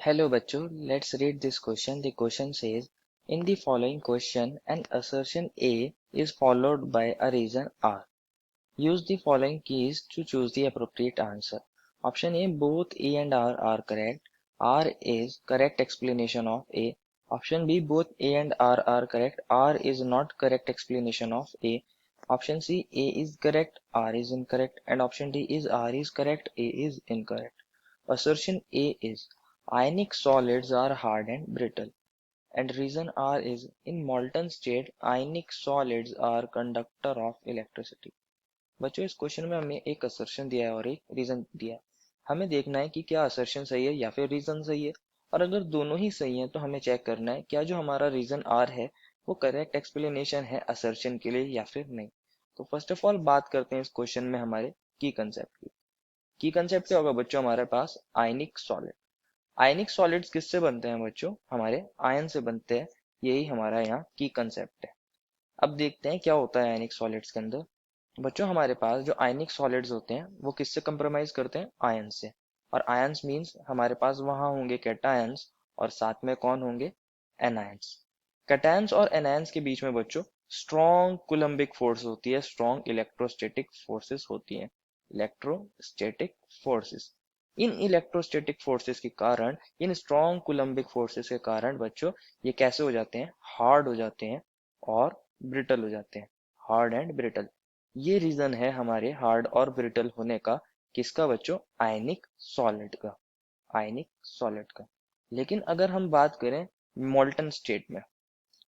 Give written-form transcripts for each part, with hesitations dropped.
Hello bachcho, let's read this question. The question says, in the following question, an assertion A is followed by a reason R. Use the following keys to choose the appropriate answer. Option A, both A and R are correct. R is correct explanation of A. Option B, both A and R are correct. R is not correct explanation of A. Option C, A is correct, R is incorrect. And option D is R is correct, A is incorrect. Assertion A is ionic solids are hard and brittle, and reason R is in molten state ionic solids are conductor of electricity. बच्चों इस question में हमें एक assertion दिया है और एक reason दिया है। हमें देखना है कि क्या असर्शन सही है या फिर रीजन सही है, और अगर दोनों ही सही है तो हमें चेक करना है क्या जो हमारा रीजन आर है वो करेक्ट एक्सप्लेनेशन है असर्शन के लिए या फिर नहीं। तो फर्स्ट ऑफ ऑल बात करते हैं इस क्वेश्चन में हमारे की कंसेप्ट की। की कंसेप्ट क्या होगा बच्चों हमारे पास आयनिक सॉलिड। आयनिक सॉलिड्स किससे बनते हैं बच्चों, हमारे आयन से बनते हैं। यही हमारा यहाँ की कंसेप्ट है। अब देखते हैं क्या होता है आयनिक सॉलिड्स के अंदर। बच्चों हमारे पास जो आयनिक सॉलिड्स होते हैं वो किससे कंप्रोमाइज करते हैं, आयन से। और आयंस मींस हमारे पास वहां होंगे कैटायंस और साथ में कौन होंगे, एनायंस। कैटायंस और एनायंस के बीच में बच्चों स्ट्रॉन्ग कुलम्बिक फोर्स होती है, स्ट्रॉन्ग इलेक्ट्रोस्टैटिक फोर्सेस होती हैं, इलेक्ट्रोस्टैटिक फोर्सेस। इन इलेक्ट्रोस्टैटिक फोर्सेस के कारण, इन स्ट्रॉन्ग कुलम्बिक फोर्सेस के कारण बच्चों ये कैसे हो जाते हैं, हार्ड हो जाते हैं और ब्रिटल हो जाते हैं, हार्ड एंड ब्रिटल। ये रीजन है हमारे हार्ड और ब्रिटल होने का, किसका बच्चों, आयनिक सॉलिड का, आयनिक सॉलिड का। लेकिन अगर हम बात करें मोल्टन स्टेट में,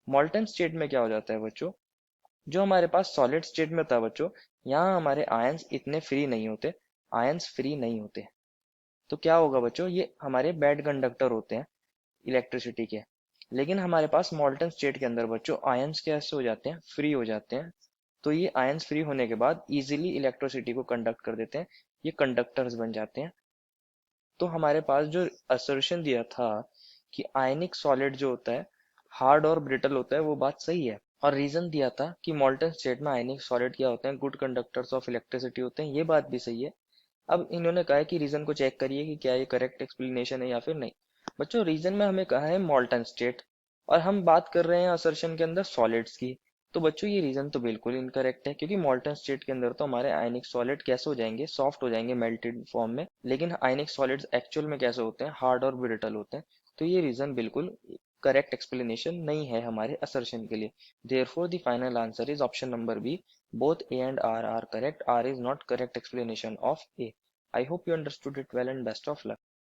मोल्टन स्टेट में क्या हो जाता है बच्चों, जो हमारे पास सॉलिड स्टेट में था बच्चों, यहाँ हमारे आयंस इतने फ्री नहीं होते, आयंस फ्री नहीं होते। तो क्या होगा बच्चों, ये हमारे बैड कंडक्टर होते हैं इलेक्ट्रिसिटी के। लेकिन हमारे पास मोल्टन स्टेट के अंदर बच्चों आयंस कैसे हो जाते हैं, फ्री हो जाते हैं। तो ये आयंस फ्री होने के बाद इजीली इलेक्ट्रिसिटी को कंडक्ट कर देते हैं, ये कंडक्टर्स बन जाते हैं। तो हमारे पास जो असर्शन दिया था कि आयनिक सॉलिड जो होता है हार्ड और ब्रिटल होता है, वो बात सही है। और रीजन दिया था कि मोल्टन स्टेट में आयनिक सॉलिड क्या होते हैं, गुड कंडक्टर्स ऑफ इलेक्ट्रिसिटी होते हैं, ये बात भी सही है। अब इन्होंने कहा है कि रीजन को चेक करिए कि क्या ये करेक्ट एक्सप्लेनेशन है या फिर नहीं। बच्चों रीजन में हमें कहा है मोल्टन स्टेट, और हम बात कर रहे हैं असर्शन के अंदर सॉलिड्स की। तो बच्चों ये रीजन तो बिल्कुल इनकरेक्ट है, क्योंकि मोल्टन स्टेट के अंदर तो हमारे आयनिक सॉलिड कैसे हो जाएंगे, सॉफ्ट हो जाएंगे मेल्टेड फॉर्म में। लेकिन आयनिक सॉलिड्स एक्चुअल में कैसे होते हैं, हार्ड और ब्रिटल होते हैं। तो ये रीजन बिल्कुल करेक्ट एक्सप्लेनेशन नहीं है हमारे असर्शन के लिए। Therefore the final answer is option number B, both A and R are correct. R is not correct explanation of A. I hope you understood it well and best of luck.